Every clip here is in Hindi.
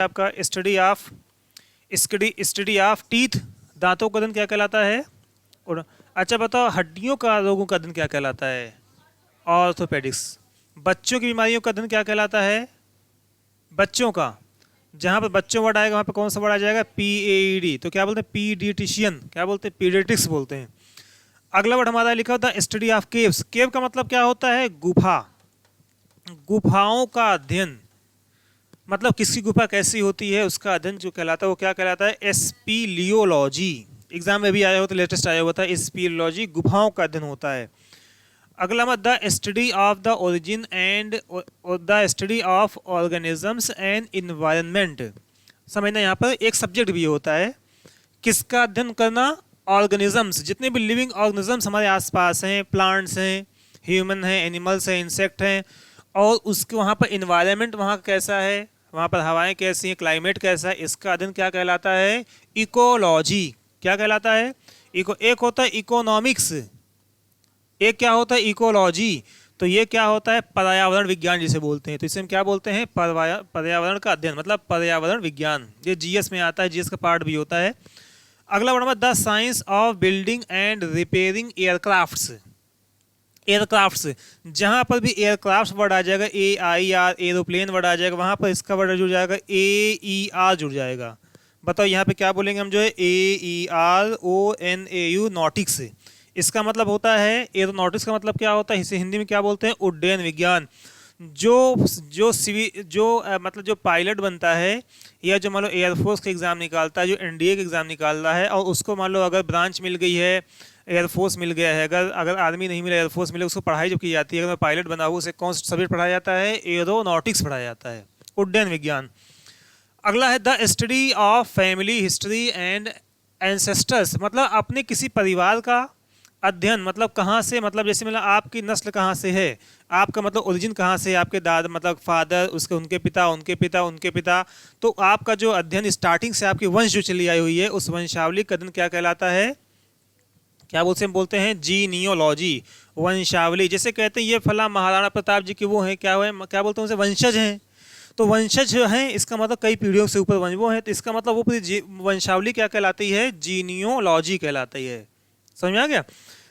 आपका स्टडी ऑफ टीथ, दांतों का अध्ययन क्या कहलाता है। और अच्छा बताओ, हड्डियों का रोगों का अध्ययन क्या कहलाता है। ऑर्थोपेडिक्स। बच्चों की बीमारियों का अध्ययन क्या कहलाता है। बच्चों का, जहाँ पर बच्चों वर्ड आएगा वहाँ पर कौन सा वर्ड आ जाएगा, PAED। तो क्या बोलते हैं, पीडियट्रिशियन, क्या बोलते हैं, पीडियाट्रिक्स बोलते हैं। अगला वर्ड हमारा लिखा होता है स्टडी ऑफ केव्स। केव का मतलब क्या होता है, गुफा, गुफाओं का अध्ययन, मतलब किसकी गुफा कैसी होती है उसका अध्ययन जो कहलाता है वो क्या कहलाता है, स्पीलियोलॉजी। एग्जाम में भी आया होता, लेटेस्ट आया होता है स्पीलियोलॉजी, गुफाओं का अध्ययन होता है। अगला मत the study of the origin and the study of organisms and environment. समझना यहाँ पर एक सब्जेक्ट भी होता है, किसका अध्ययन करना, ऑर्गेनिजम्स, जितने भी लिविंग ऑर्गेनिजम्स हमारे आसपास हैं, प्लांट्स हैं, ह्यूमन हैं, एनिमल्स हैं, इंसेक्ट हैं, और उसके वहाँ पर इन्वायरमेंट वहाँ कैसा है, वहाँ पर हवाएं कैसी हैं, क्लाइमेट कैसा है, इसका अध्ययन क्या कहलाता है, इकोलॉजी। क्या कहलाता है, एक होता है इकोनॉमिक्स, एक क्या होता है, इकोलॉजी। तो ये क्या होता है, पर्यावरण विज्ञान जिसे बोलते हैं। तो इसे हम क्या बोलते हैं, पर्यावरण का अध्ययन, मतलब पर्यावरण विज्ञान। ये GS में आता है, GS का पार्ट भी होता है। अगला word the science of building and repairing aircrafts. Aircrafts, जहाँ पर भी एयरक्राफ्ट वर्ड आ जाएगा, AIR, एरोप्लेन वर्ड आ जाएगा, वहाँ पर इसका वर्ड जुड़ जाएगा, AER जुड़ जाएगा। बताओ यहाँ पे क्या बोलेंगे हम, जो है AERONAU, नॉटिक्स। इसका मतलब होता है, एरोनॉटिक्स का मतलब क्या होता है, इसे हिंदी में क्या बोलते हैं, उड्डयन विज्ञान। मतलब जो पायलट बनता है, या जो मान लो एयरफोर्स का एग्ज़ाम निकालता है, जो NDA का एग्ज़ाम निकाल रहा है, और उसको मान लो अगर ब्रांच मिल गई है, एयरफोर्स मिल गया है, अगर आर्मी नहीं मिला, एयरफोर्स मिले, उसको पढ़ाई जो की जाती है, अगर मैं पायलट बना हूँ, उसे कौन सा सब्जेक्ट पढ़ाया जाता है, एरोनॉटिक्स पढ़ाया जाता है, उड्डयन विज्ञान। अगला है the study of family history and ancestors, मतलब अपने किसी परिवार का अध्ययन, मतलब कहाँ से, मतलब जैसे मतलब आपकी नस्ल कहाँ से है, आपका मतलब ओरिजिन कहाँ से है, आपके दादा मतलब फादर, उसके उनके पिता, उनके पिता, उनके पिता। तो आपका जो अध्ययन स्टार्टिंग से आपकी वंश जो चली आई हुई है, उस वंशावली का अध्ययन क्या कहलाता है, क्या बोलते हैं, जीनियोलॉजी, वंशावली। जैसे कहते हैं ये फला महाराणा प्रताप जी की वो हैं, क्या बोलते हैं उनसे, वंशज हैं। तो वंशज जो हैं, इसका मतलब कई पीढ़ियों से ऊपर वो हैं, तो इसका मतलब वो पूरी वंशावली क्या कहलाती है, जीनियोलॉजी कहलाती है। समझ में आ गया।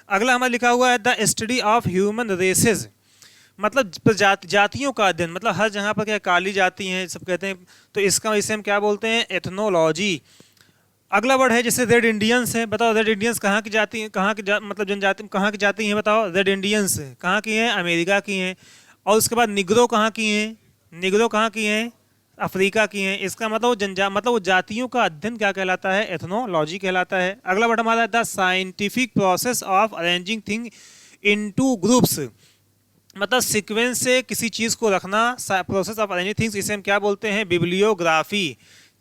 अगला हमारा लिखा हुआ है the study of human races, मतलब जातियों का अध्ययन, मतलब हर जगह पर क्या काली जाति हैं सब कहते हैं, तो इसे हम क्या बोलते हैं, एथनोलॉजी। अगला वर्ड है जैसे रेड इंडियंस है। बताओ रेड इंडियंस कहाँ की जाति, मतलब जनजाति कहाँ की जाति हैं, बताओ। रेड इंडियंस कहाँ की हैं, अमेरिका की हैं। और उसके बाद निग्रो कहाँ की हैं, निग्रो कहाँ की हैं, अफ्रीका की हैं। इसका मतलब मतलब वो जातियों का अध्ययन क्या कहलाता है, एथनोलॉजी कहलाता है। अगला वर्ड हमारा the scientific process of arranging thing into groups, मतलब सीक्वेंस से किसी चीज़ को रखना, प्रोसेस ऑफ अरेंजिंग थिंग्स, इसे हम क्या बोलते हैं, बिब्लियोग्राफी।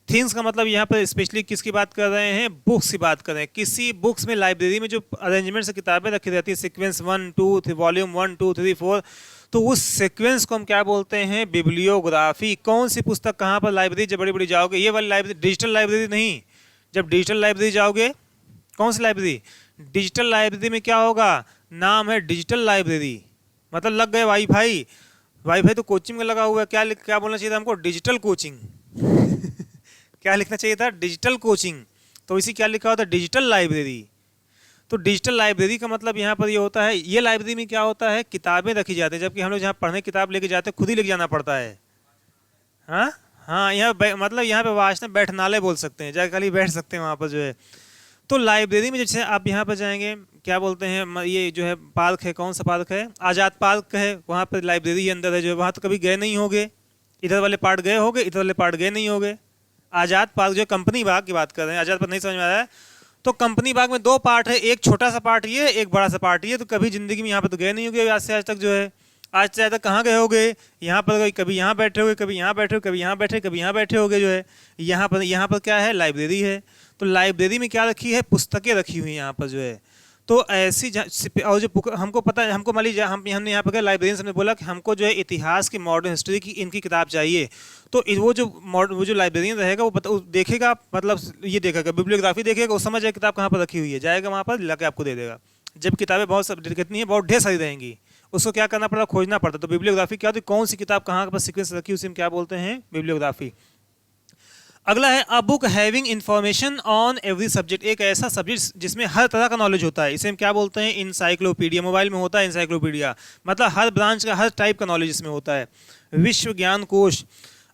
थिंग्स का मतलब यहाँ पर स्पेशली किसकी बात कर रहे हैं, बुक्स की बात कर रहे हैं। किसी बुक्स में, लाइब्रेरी में जो अरेंजमेंट से किताबें रखी रहती है, सीक्वेंस 1 2 3, वॉल्यूम 1 2 3 4, तो उस सीक्वेंस को हम क्या बोलते हैं, बिब्लियोग्राफी। कौन सी पुस्तक कहाँ पर, लाइब्रेरी जब बड़ी बड़ी जाओगे, ये वाली लाइब्रेरी, डिजिटल लाइब्रेरी नहीं। जब डिजिटल लाइब्रेरी जाओगे, कौन सी लाइब्रेरी, डिजिटल लाइब्रेरी में क्या होगा, नाम है डिजिटल लाइब्रेरी, मतलब लग गए वाईफाई। वाईफाई तो कोचिंग में लगा हुआ है, क्या बोलना चाहिए था हमको, डिजिटल कोचिंग। क्या लिखना चाहिए था, डिजिटल कोचिंग। तो इसी क्या लिखा होता है, डिजिटल लाइब्रेरी। तो डिजिटल लाइब्रेरी का मतलब यहाँ पर ये होता है, ये लाइब्रेरी में क्या होता है, किताबें रखी जाती हैं, जबकि हम लोग जहाँ पढ़ने किताब लेके जाते हैं खुद ही लेके जाना पड़ता है। हाँ हाँ, यहाँ मतलब यहाँ पे वाचना बैठनालय बोल सकते हैं, जाकर खाली बैठ सकते हैं वहाँ पर जो है। तो लाइब्रेरी में जैसे आप यहाँ पर जाएंगे, क्या बोलते हैं, ये जो है पार्क है, कौन सा पार्क है, आज़ाद पार्क है, वहाँ पर लाइब्रेरी के अंदर है जो है, वहाँ तो कभी गए नहीं होगे, इधर वाले पार्ट गए होगे, इधर वाले पार्ट गए नहीं होगे। आज़ाद पार्क जो कंपनी बाग की बात कर रहे हैं, आज़ाद पार्क नहीं समझ में आ रहा है, तो कंपनी बाग में 2 पार्ट है, एक छोटा सा पार्ट ये, एक बड़ा सा पार्ट ये। तो कभी ज़िंदगी में यहाँ पर तो गए नहीं होगे आज से आज तक जो है, आज से आज तक कहाँ गए होगे, यहाँ पर कभी यहाँ बैठे होगे, कभी यहाँ बैठे हो, कभी यहाँ बैठे, कभी यहाँ बैठे होगे जो है। यहाँ पर क्या है, लाइब्रेरी है। तो लाइब्रेरी में क्या रखी है, पुस्तकें रखी हुई हैं यहाँ पर जो है। तो ऐसी और जो हमको पता है, हमको मान लीजिए हमने यहाँ पर लाइब्रेरियन से बोला कि हमको जो है इतिहास की, मॉडर्न हिस्ट्री की इनकी किताब चाहिए, तो वो जो लाइब्रेरियन रहेगा वो देखेगा, मतलब ये देखेगा, बिब्लियोग्राफी देखेगा, वो समझ जाएगा किताब कहाँ पर रखी हुई है, जाएगा वहाँ पर लाके आपको दे देगा। जब किताबें बहुत सब कितनी है, बहुत ढेर सारी रहेंगी, उसको क्या करना पड़ता, खोजना पड़ता। तो बिब्लियोग्राफी क्या होती है, कौन सी किताब कहाँ पर सीक्वेंस रखी, उसे हम क्या बोलते हैं, बिब्लियोग्राफी। अगला है a book having information on every subject, एक ऐसा सब्जेक्ट जिसमें हर तरह का नॉलेज होता है, इसे हम क्या बोलते हैं, इंसाइक्लोपीडिया। मोबाइल में होता है इंसाइक्लोपीडिया, मतलब हर ब्रांच का हर टाइप का नॉलेज इसमें होता है। विश्व ज्ञान कोश।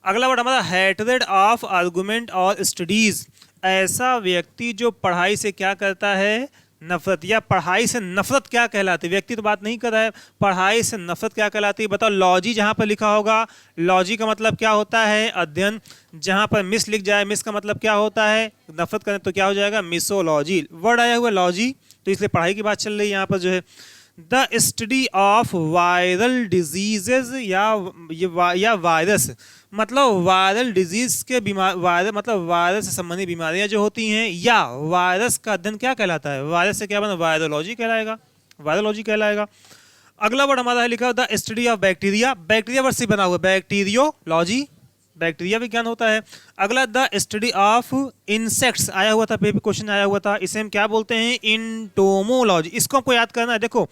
अगला वर्ड हमारा हैट्रेड ऑफ आर्गुमेंट और स्टडीज, ऐसा व्यक्ति जो पढ़ाई से क्या करता है, नफरत, या पढ़ाई से नफरत क्या कहलाती है, व्यक्ति तो बात नहीं कर रहा है, पढ़ाई से नफरत क्या कहलाती है, बताओ। लॉजी जहाँ पर लिखा होगा, लॉजी का मतलब क्या होता है, अध्ययन। जहाँ पर मिस लिख जाए, मिस का मतलब क्या होता है, नफरत करें, तो क्या हो जाएगा, मिसोलॉजी। वर्ड आया हुआ लॉजी, तो इसलिए पढ़ाई की बात चल रही है यहाँ पर जो है। The study of viral diseases, या वायरस, मतलब वायरल डिजीज के बीमार, वायरस मतलब वायरस से संबंधित बीमारियां जो होती हैं, या वायरस का अध्ययन क्या कहलाता है, वायरस से क्या बना, वायरोलॉजी कहलाएगा, वायरोलॉजी कहलाएगा। अगला वर्ड हमारा है लिखा the study of bacteria, bacteria word से बना हुआ, बैक्टीरियोलॉजी, बैक्टीरिया विज्ञान होता है। अगला द स्टडी ऑफ इंसेक्ट्स, आया हुआ था, पेपर क्वेश्चन आया हुआ था, इसे हम क्या बोलते हैं, इंटोमोलॉजी। इसको हमको याद करना है, देखो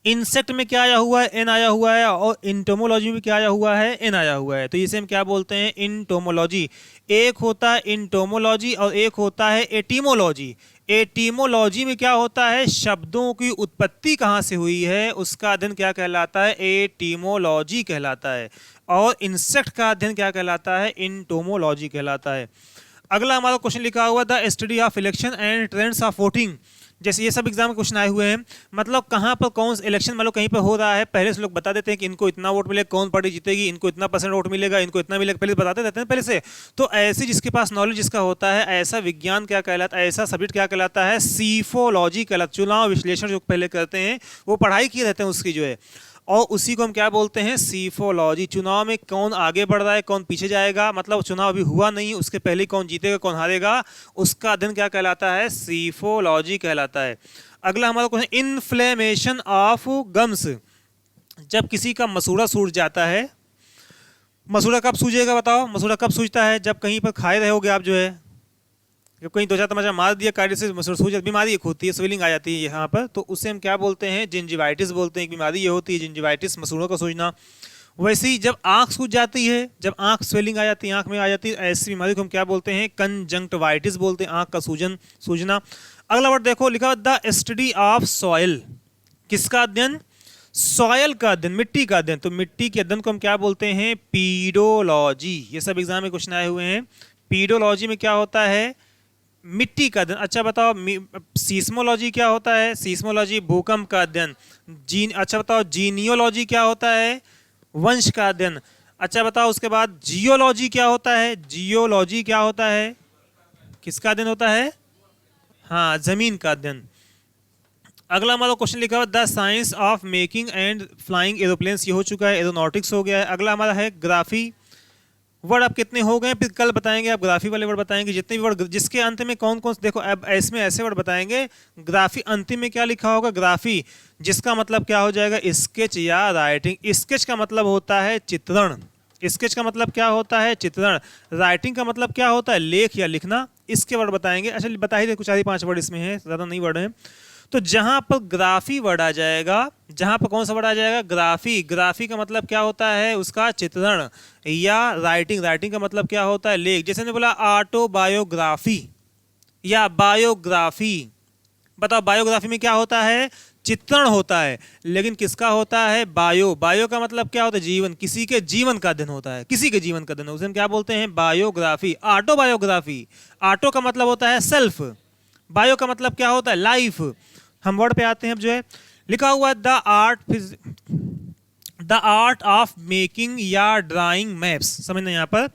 इंसेक्ट में क्या आया हुआ है, एन आया हुआ है, और इंटोमोलॉजी में क्या आया हुआ है, एन आया हुआ है, तो इसे हम क्या बोलते हैं, इंटोमोलॉजी। एक होता है इंटोमोलॉजी और एक होता है एटीमोलॉजी। एटीमोलॉजी में क्या होता है, शब्दों की उत्पत्ति कहाँ से हुई है उसका अध्ययन क्या कहलाता है, एटीमोलॉजी कहलाता है। और इंसेक्ट का अध्ययन क्या कहलाता है, इंटोमोलॉजी कहलाता है। अगला हमारा क्वेश्चन लिखा हुआ the study of election and trends of voting, जैसे ये सब एग्जाम में क्वेश्चन आए हुए हैं, मतलब कहाँ पर कौन सा इलेक्शन मान लो कहीं पर हो रहा है, पहले से लोग बता देते हैं कि इनको इतना वोट मिलेगा, कौन पार्टी जीतेगी, इनको इतना % वोट मिलेगा, इनको इतना मिलेगा, पहले बताते रहते हैं पहले से। तो ऐसे जिसके पास नॉलेज जिसका होता है, ऐसा विज्ञान क्या कहलाता है, ऐसा सब्जेक्ट क्या कहलाता है, सीफोलॉजी कहलाता। चुनाव विश्लेषण जो पहले करते हैं वो पढ़ाई किए रहते हैं उसकी जो है, और उसी को हम क्या बोलते हैं, सीफोलॉजी। चुनाव में कौन आगे बढ़ रहा है, कौन पीछे जाएगा, मतलब चुनाव अभी हुआ नहीं, उसके पहले कौन जीतेगा, कौन हारेगा, उसका अध्ययन क्या कहलाता है, सीफोलॉजी कहलाता है। अगला हमारा क्वेश्चन इन्फ्लेमेशन ऑफ गम्स, जब किसी का मसूड़ा सूज जाता है, मसूड़ा कब सूजेगा बताओ, मसूड़ा कब सूजता है, जब कहीं पर खाए रहोगे आप जो है, जब कहीं दो चार तमाचा मार दिया कायदे से, मसूड़ा सूज जाती, बीमारी एक होती है, स्वेलिंग आ जाती है यहाँ पर, तो उससे हम क्या बोलते हैं, जिंजिवाइटिस बोलते हैं। एक बीमारी ये होती है जिंजिवाइटिस, मसूड़ों का सूजना। वैसे ही जब आंख सूज जाती है, जब आंख स्वेलिंग आ जाती है, आंख में आ जाती है, ऐसी बीमारी को हम क्या बोलते हैं, कंजंक्टिवाइटिस बोलते हैं, आंख का सूजना। अगला वर्ड देखो लिखा द स्टडी ऑफ सॉइल, किसका अध्ययन, सॉयल का अध्ययन, मिट्टी का अध्ययन। तो मिट्टी के अध्ययन को हम क्या बोलते हैं, पीडोलॉजी। ये सब एग्जाम में क्वेश्चन आए हुए हैं। पीडोलॉजी में क्या होता है, मिट्टी का अध्ययन। अच्छा बताओ सीस्मोलॉजी क्या होता है, सीस्मोलॉजी भूकंप का अध्ययन। अच्छा बताओ जीनियोलॉजी क्या होता है, वंश का अध्ययन। अच्छा बताओ उसके बाद जियोलॉजी क्या होता है, जियोलॉजी क्या होता है, किसका अध्ययन होता है, हाँ जमीन का अध्ययन। अगला हमारा क्वेश्चन लिखा हुआ the science of making and flying aeroplanes, ये हो चुका है, एरोनॉटिक्स हो गया है। अगला हमारा है ग्राफी। वर्ड आप कितने हो गए, फिर कल बताएंगे आप ग्राफी वाले वर्ड बताएंगे, जितने भी वर्ड जिसके अंत में कौन कौन, देखो अब इसमें ऐसे वर्ड बताएंगे। ग्राफी अंतिम में क्या लिखा होगा, ग्राफी, जिसका मतलब क्या हो जाएगा, स्केच या राइटिंग। स्केच का मतलब होता है चित्रण, स्केच का मतलब क्या होता है, चित्रण। राइटिंग का मतलब क्या होता है, लेख या लिखना। इसके वर्ड बताएंगे। अच्छा बता ही दे, कुछ 4-5 वर्ड इसमें है, ज़्यादा नहीं वर्ड है। तो जहां पर ग्राफी वर्ड आ जाएगा, जहां पर कौन सा वर्ड आ जाएगा, ग्राफी। ग्राफी का मतलब क्या होता है, उसका चित्रण। या राइटिंग, राइटिंग का मतलब क्या होता है, लेख। जैसे मैंने बोला ऑटोबायोग्राफी या बायोग्राफी, बताओ बायोग्राफी में क्या होता है, चित्रण होता है, लेकिन किसका होता है, बायो। बायो का मतलब क्या होता है, जीवन, किसी के जीवन का अध्ययन होता है, किसी के जीवन का अध्ययन, उसे हम क्या बोलते हैं, बायोग्राफी। ऑटोबायोग्राफी, ऑटो का मतलब होता है सेल्फ, बायो का मतलब क्या होता है, लाइफ। हम वर्ड पे आते हैं अब जो है, लिखा हुआ द आर्ट ऑफ मेकिंग या ड्राइंग मैप्स। समझना यहाँ पर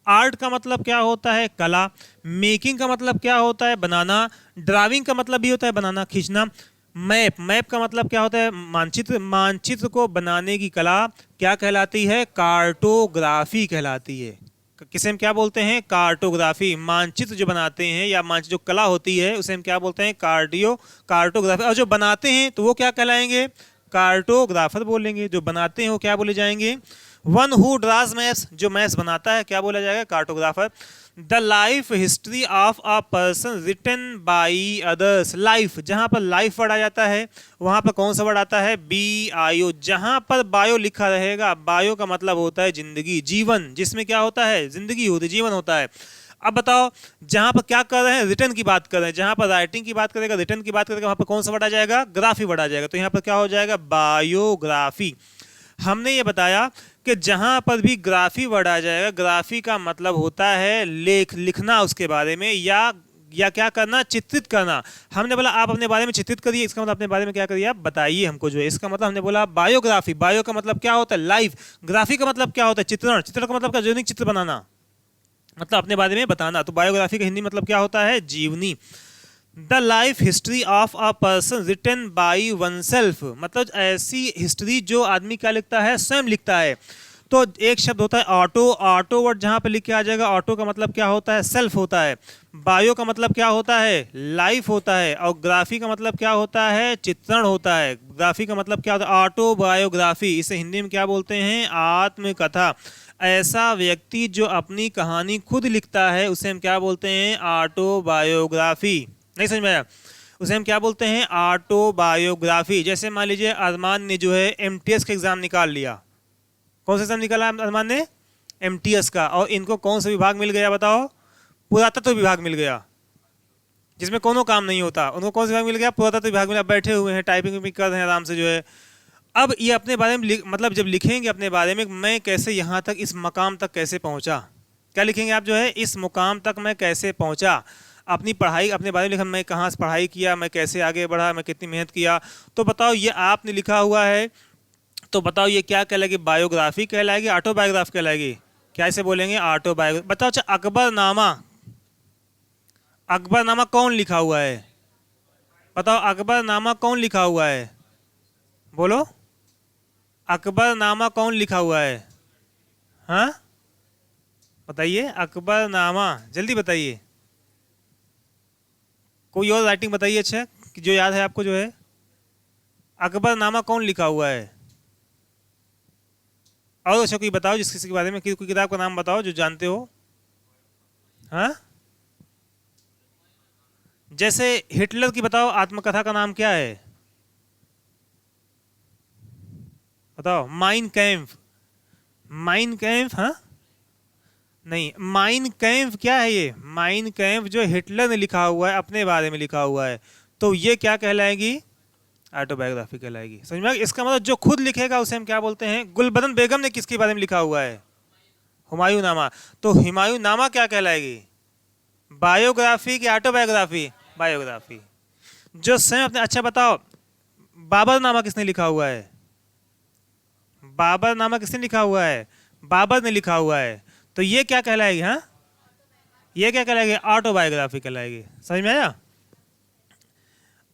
आर्ट का मतलब क्या होता है, कला। मेकिंग का मतलब क्या होता है, बनाना। ड्राइंग का मतलब भी होता है बनाना, खींचना। मैप, मैप का मतलब क्या होता है, मानचित्र। मानचित्र को बनाने की कला क्या कहलाती है, कार्टोग्राफी कहलाती है। किसे हम क्या बोलते हैं, कार्टोग्राफी। मानचित्र जो बनाते हैं या मानचित्र जो कला होती है उसे हम क्या बोलते हैं, कार्टोग्राफी। और जो बनाते हैं तो वो क्या कहलाएंगे, कार्टोग्राफर बोलेंगे। जो बनाते हैं वो क्या बोले जाएंगे, वन हु ड्राज मैप्स, जो मैप्स बनाता है क्या बोला जाएगा, cartographer. The life history of a person written by others. Life, जहाँ पर लाइफ वर्ड आ जाता है वहाँ पर कौन सा वर्ड आता है? BIO। जहाँ पर बायो लिखा रहेगा, बायो का मतलब होता है जिंदगी, जीवन, जिसमें क्या होता है? जिंदगी होती है, जीवन होता है। अब बताओ, जहाँ पर क्या कर रहे हैं? रिटर्न की बात कर रहे हैं। जहाँ पर राइटिंग की बात करेगा, रिटर्न की बात करेगा, वहाँ पर कौन सा वर्ड आ जाएगा? ग्राफी वर्ड आ जाएगा। तो यहाँ पर क्या हो जाएगा? बायोग्राफी। हमने ये बताया कि जहाँ पर भी ग्राफी वर्ड आ जाएगा, ग्राफी का मतलब होता है लिखना उसके बारे में, या क्या करना? चित्रित करना। हमने बोला आप अपने बारे में चित्रित करिए, इसका मतलब अपने बारे में क्या करिए? आप बताइए हमको जो है। इसका मतलब हमने बोला बायोग्राफी। बायो का मतलब क्या होता है? लाइफ। ग्राफी का मतलब क्या होता है? चित्रण। चित्रण का मतलब क्या? जीवनी चित्र बनाना, मतलब अपने बारे में बताना। तो बायोग्राफी का हिंदी मतलब क्या होता है? जीवनी। The life history of a person written by oneself, मतलब ऐसी हिस्ट्री जो आदमी क्या लिखता है? स्वयं लिखता है। तो एक शब्द होता है ऑटो। ऑटो वर्ड जहाँ पे लिख के आ जाएगा, ऑटो का मतलब क्या होता है? सेल्फ होता है। बायो का मतलब क्या होता है? लाइफ होता है। और ग्राफी का मतलब क्या होता है? चित्रण होता है। ग्राफी का मतलब क्या होता है? Auto biography. इसे हिंदी में क्या बोलते हैं? आत्मकथा। ऐसा व्यक्ति जो अपनी कहानी खुद लिखता है उसे हम क्या बोलते हैं? ऑटोबायोग्राफी। नहीं समझ में आया? उसे हम क्या बोलते हैं? ऑटोबायोग्राफी। जैसे मान लीजिए अरमान ने जो है MTS का एग्जाम निकाल लिया। कौन सा एग्जाम निकाला अरमान ने? MTS का। और इनको कौन सा विभाग मिल गया बताओ? पुरातत्व विभाग मिल गया, जिसमें कोनो काम नहीं होता। उनको कौन सा विभाग मिल गया? पुरातत्व विभाग मिला। बैठे हुए हैं, टाइपिंग भी कर रहे हैं आराम से जो है। अब ये अपने बारे में मतलब जब लिखेंगे अपने बारे में, मैं कैसे यहाँ तक, इस मकाम तक कैसे पहुँचा, क्या लिखेंगे आप जो है? इस मुकाम तक मैं कैसे पहुँचा। अपनी पढ़ाई अपने बारे में लिखा, मैं कहाँ से पढ़ाई किया, मैं कैसे आगे बढ़ा, मैं कितनी मेहनत किया। तो बताओ ये आपने लिखा हुआ है, तो बताओ ये क्या कहलाएगी? बायोग्राफी कहलाएगी, ऑटोबायोग्राफ कहलाएगी? क्या इसे बोलेंगे? ऑटोबायोग्राफी। बताओ अच्छा, अकबरनामा, अकबरनामा कौन लिखा हुआ है? बताओ अकबरनामा कौन लिखा हुआ है? बोलो, अकबरनामा कौन लिखा हुआ है? हाँ बताइए, अकबरनामा जल्दी बताइए। कोई और राइटिंग बताइए अच्छा, कि जो याद है आपको जो है। अकबरनामा कौन लिखा हुआ है? और अच्छा कोई बताओ जिस किसी के बारे में, कोई किताब का नाम बताओ जो जानते हो। हाँ, जैसे हिटलर की बताओ आत्मकथा का नाम क्या है? बताओ। माइन कैम्फ। माइन कैम्फ। हाँ नहीं, माइन कैम्फ क्या है? ये माइन कैम्फ जो हिटलर ने लिखा हुआ है, अपने बारे में लिखा हुआ है, तो ये क्या कहलाएगी? ऑटोबायोग्राफी कहलाएगी। समझ में? इसका मतलब जो खुद लिखेगा उसे हम क्या बोलते हैं? गुलबदन बेगम ने किसके बारे में लिखा हुआ है? हुमायूं नामा। तो हुमायूं नामा क्या कहलाएगी? बायोग्राफी की ऑटोबायोग्राफी? बायोग्राफी। जो स्वयं अपने, अच्छा बताओ, बाबर नामा किसने लिखा हुआ है? बाबर नामा किसने लिखा हुआ है? बाबर ने लिखा हुआ है। तो ये क्या कहलाएगी? हाँ, ये क्या कहलाएगी? ऑटोबायोग्राफी कहलाएगी। समझ में आया?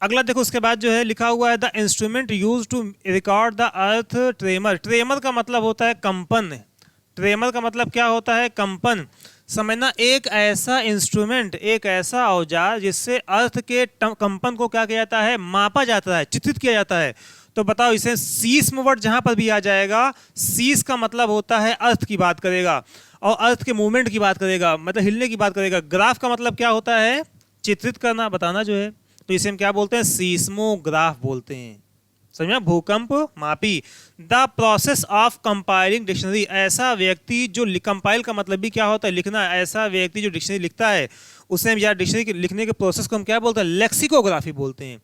अगला देखो, उसके बाद जो है लिखा हुआ है the instrument use to record the earth tremor. Tremor का मतलब होता है कंपन। ट्रेमर का मतलब क्या होता है? कंपन। समझना, एक ऐसा इंस्ट्रूमेंट, एक ऐसा औजार जिससे अर्थ के कंपन को क्या किया जाता है? मापा जाता है, चित्रित किया जाता है। तो बताओ, इसे सीस्म वर्ड जहां पर भी आ जाएगा, सीस का मतलब होता है अर्थ की बात करेगा, और अर्थ के मूवमेंट की बात करेगा, मतलब हिलने की बात करेगा। ग्राफ का मतलब क्या होता है? चित्रित करना, बताना जो है। तो इसे हम क्या बोलते हैं? सीस्मोग्राफ बोलते हैं। समझ में? भूकंप मापी। The process of compiling dictionary. ऐसा व्यक्ति जो कंपाइल का मतलब भी क्या होता है? लिखना। ऐसा व्यक्ति जो डिक्शनरी लिखता है उसे हम, या डिक्शनरी लिखने के प्रोसेस को हम क्या बोलते हैं? लेक्सिकोग्राफी बोलते हैं।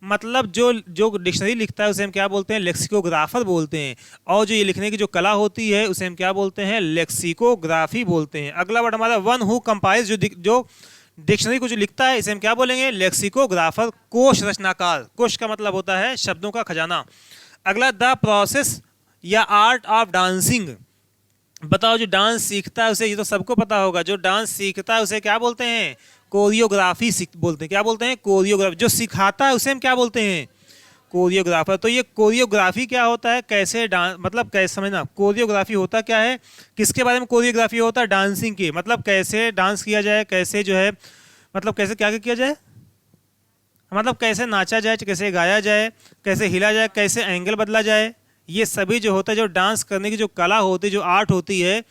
मतलब जो डिक्शनरी लिखता है उसे हम क्या बोलते हैं? लेक्सिकोग्राफर बोलते हैं। और जो ये लिखने की जो कला होती है उसे हम क्या बोलते हैं? लेक्सिकोग्राफी बोलते हैं। अगला वर्ड हमारा वन हु कंपाइल्स, जो डिक्शनरी को जो लिखता है इसे हम क्या बोलेंगे? लेक्सिकोग्राफर। कोश रचनाकार। कोश का मतलब होता है शब्दों का खजाना। अगला द प्रोसेस या आर्ट ऑफ डांसिंग। बताओ, जो डांस सीखता है उसे, ये तो सबको पता होगा, जो डांस सीखता है उसे क्या बोलते हैं? कोरियोग्राफी बोलते हैं। क्या बोलते हैं? कोरियोग्राफी। जो सिखाता है उसे हम क्या बोलते हैं? कोरियोग्राफर। तो ये कोरियोग्राफी क्या होता है? कैसे डांस, मतलब कैसे, समझना, कोरियोग्राफी होता क्या है? किसके बारे में कोरियोग्राफी होता है? डांसिंग की। मतलब कैसे डांस किया जाए, कैसे जो है, मतलब कैसे क्या किया जाए, मतलब कैसे नाचा जाए, कैसे गाया जाए, कैसे हिला जाए, कैसे एंगल बदला जाए, ये सभी जो होता है, जो डांस करने की जो कला होती है, जो आर्ट होती है,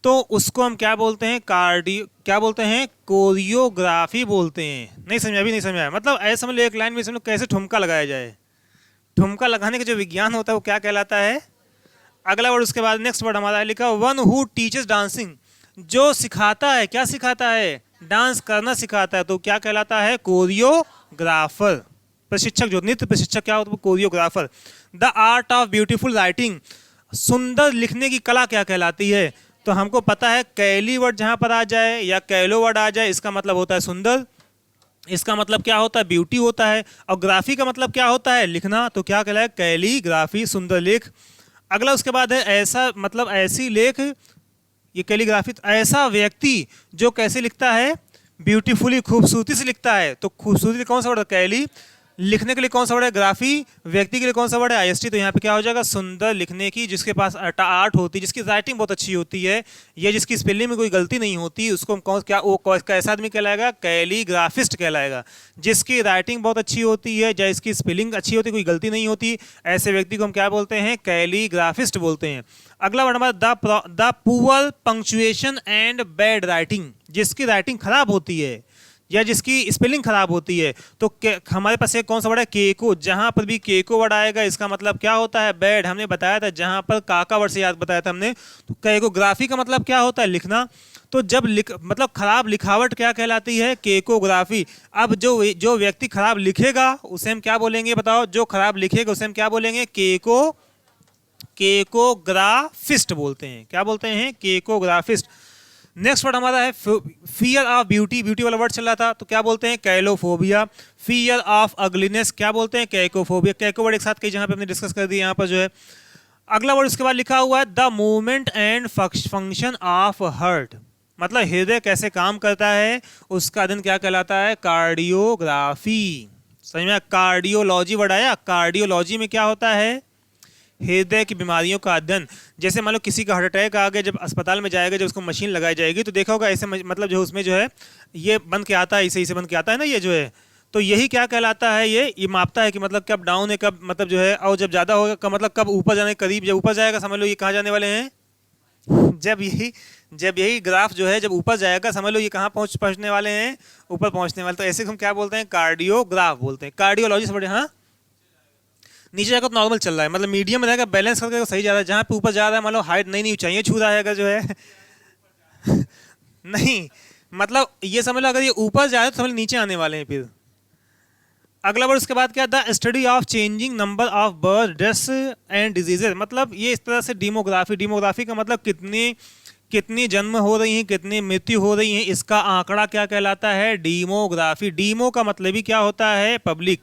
तो उसको हम क्या बोलते हैं, क्या बोलते हैं, कोरियोग्राफी बोलते हैं। नहीं समझा, अभी नहीं समझा, मतलब ऐसे समझ लो एक लाइन में समझ लो कैसे ठुमका लगाया जाए। ठुमका लगाने का जो विज्ञान होता है वो क्या कहलाता है। अगला वर्ड उसके बाद नेक्स्ट वर्ड हमारा है लिखा वन हु टीचेस डांसिंग, जो सिखाता है, क्या सिखाता है, डांस करना सिखाता है, तो क्या कहलाता है, कोरियोग्राफर। प्रशिक्षक, जो नृत्य प्रशिक्षक क्या होता है, choreographer. The art of beautiful writing, सुंदर लिखने की कला क्या कहलाती है। तो हमको पता है कैली वर्ड जहां पर आ जाए या कैलो वर्ड आ जाए, इसका मतलब होता है सुंदर, इसका मतलब क्या होता है, ब्यूटी होता है। और ग्राफी का मतलब क्या होता है, लिखना, तो क्या कहलाए, कैलीग्राफी, सुंदर लेख। अगला उसके बाद है ऐसा, मतलब ऐसी लेख, ये कैलीग्राफी, ऐसा व्यक्ति जो कैसे लिखता है, ब्यूटीफुली, खूबसूरती से लिखता है। तो खूबसूरती कौन सा वर्ड है, कैली। लिखने के लिए कौन सा वर्ड है, ग्राफी। व्यक्ति के लिए कौन सा वर्ड है, आईएसटी। तो यहाँ पे क्या हो जाएगा, सुंदर लिखने की, जिसके पास आर्ट होती है, जिसकी राइटिंग बहुत अच्छी होती है, या जिसकी स्पेलिंग में कोई गलती नहीं होती, उसको हम कौन, क्या वो कैसा आदमी कहलाएगा, कैलीग्राफिस्ट कहलाएगा। जिसकी राइटिंग बहुत अच्छी होती है, या इसकी स्पेलिंग अच्छी होती है, कोई गलती नहीं होती, ऐसे व्यक्ति को हम क्या बोलते हैं, कैलीग्राफिस्ट बोलते हैं। अगला वर्ड हमारा the poor punctuation and bad writing, जिसकी राइटिंग खराब होती है या जिसकी स्पेलिंग खराब होती है। तो हमारे पास एक कौन सा वर्ड है, केको। जहां पर भी केको वर्ड आएगा इसका मतलब क्या होता है, बैड। हमने बताया था जहां पर काका वर्ड से याद बताया था हमने। तो केकोग्राफी का मतलब क्या होता है, लिखना। तो जब मतलब खराब लिखावट क्या कहलाती है, केकोग्राफी। अब जो व्यक्ति खराब लिखेगा उसे हम क्या बोलेंगे, बताओ, जो खराब लिखेगा उसे हम क्या बोलेंगे, केकोग्राफिस्ट बोलते हैं। क्या बोलते हैं, केकोग्राफिस्ट। नेक्स्ट वर्ड हमारा है फियर ऑफ ब्यूटी, ब्यूटी वाला वर्ड चल रहा था, तो क्या बोलते हैं, कैलोफोबिया। फियर ऑफ अगलीनेस क्या बोलते हैं, कैकोफोबिया। कैको वर्ड एक साथ कई जहां पे हमने डिस्कस कर दिया, यहाँ पर जो है। अगला वर्ड उसके बाद लिखा हुआ है the movement and function of heart, मतलब हृदय कैसे काम करता है, उसका अध्ययन क्या कहलाता है, कार्डियोग्राफी। समझ में, कार्डियोलॉजी वर्ड आया। कार्डियोलॉजी में क्या होता है, हृदय की बीमारियों का अध्ययन। जैसे मान लो किसी का हार्ट अटैक आ गया, जब अस्पताल में जाएगा, जब उसको मशीन लगाई जाएगी, तो देखा होगा ऐसे, मतलब जो उसमें जो है ये बन के आता है, इसे बन के आता है ना, ये जो है, तो यही क्या कहलाता है, ये मापता है कि मतलब कब डाउन है, कब मतलब जो है, और जब ज़्यादा होगा कब, मतलब कब ऊपर जाने के करीब, जब ऊपर जाएगा समझ लो ये कहाँ जाने वाले हैं, जब यही ग्राफ जो है जब ऊपर जाएगा समझ लो ये कहाँ पहुँचने वाले हैं, ऊपर पहुँचने वाले। तो ऐसे हम क्या बोलते हैं, कार्डियोग्राफ बोलते हैं। कार्डियोलॉजी से बड़े, हाँ, नीचे जाकर तो नॉर्मल चल रहा है, मतलब मीडियम में रहेगा, बैलेंस करके सही जा रहा है। जहाँ पे ऊपर जा रहा है मान लो हाइट नहीं ऊंचाइयाँ छू रहा है अगर जो है नहीं, मतलब ये समझ लो अगर ये ऊपर जा रहा है तो समझ लो नीचे आने वाले हैं फिर। अगला वर्ड उसके बाद क्या, the study of changing number of birth, deaths and diseases, मतलब ये इस तरह से डेमोग्राफी। डेमोग्राफी का मतलब कितनी जन्म हो रही हैं, कितनी मृत्यु हो रही हैं, इसका आंकड़ा क्या कहलाता है, डीमोग्राफी। डीमो का मतलब ही क्या होता है, पब्लिक।